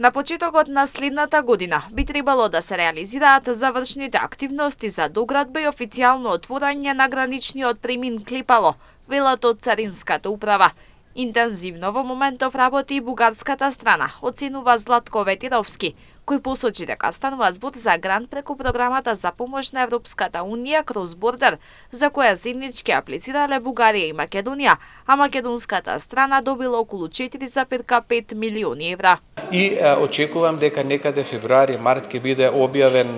На почетокот на следната година би требало да се реализираат завршните активности за доградба и официјално отворање на граничниот премин Клипало, велат од Царинската управа. Интензивно во моментов работи и бугарската страна, оценува Златко Ветировски, кој посочи дека станува збор за грант преку програмата за помош на Европската Унија Cross Border, за која заеднички аплицирале Бугарија и Македонија, а македонската страна добила околу 4,5 милиони евра. И очекувам дека некаде февруари-март ќе биде објавен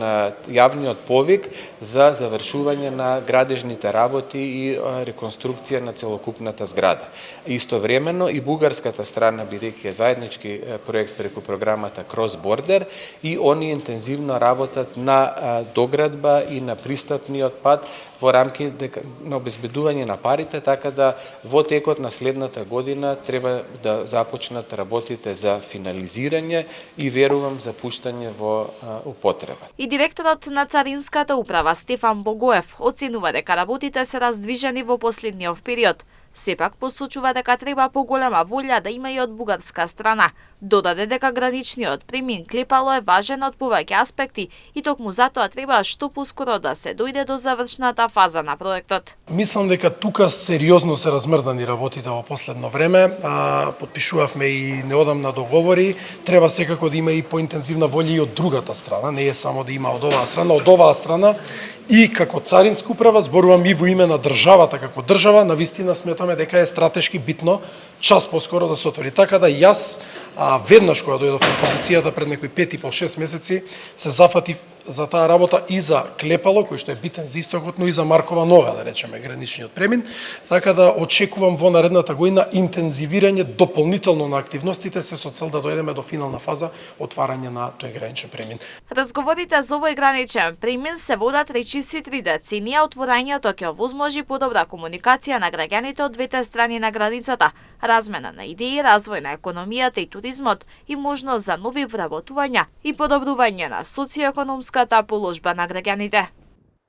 јавниот повик за завршување на градежните работи и реконструкција на целокупната зграда. Истовремено и бугарската страна, бидејќи е заеднички проект преку програмата Cross Border, и они интензивно работат на доградба и на пристапниот пат во рамки на обезбедување на парите, така да во текот на следната година треба да започнат работите за финализирање и верувам за пуштање во употреба. И директорот на Царинската управа Стефан Богоев оценува дека работите се раздвижени во последниот период. Сепак посочува дека треба поголема волја да има и од бугарска страна. Додаде дека граничниот премин Клипало е важен од повеќе аспекти и токму затоа треба што поскоро да се дојде до завршната фаза на проектот. Мислам дека тука сериозно се размрдани работите во последно време. Потпишувавме и неодамна договори. Треба секако да има и поинтензивна волја и од другата страна, не е само да има од оваа страна. Од оваа страна и како Царинска управа зборувам и во име на државата како држава, навистина сметаме дека е стратешки битно час поскоро да се отвори. Така да јас веднаш кога дојдов на позицијата пред некои 5,5-6 месеци се зафатив за таа работа и за Клепало, кој што е битен за истокот, но и за Маркова нога, да речеме, граничниот премин. Така да очекувам во наредната година интензивирање дополнително на активностите се со цел да дојдеме до финална фаза отварање на тој граничен премин. Разговорите за овој граничен премин се водат речиси 3 деценија. Отворањето ќе овозможи подобра комуникација на граѓаните од двете страни на границата, размена на идеи, развој на економијата и туризмот и можност за нови вработувања и подобрување на социоекономската положба на граѓаните.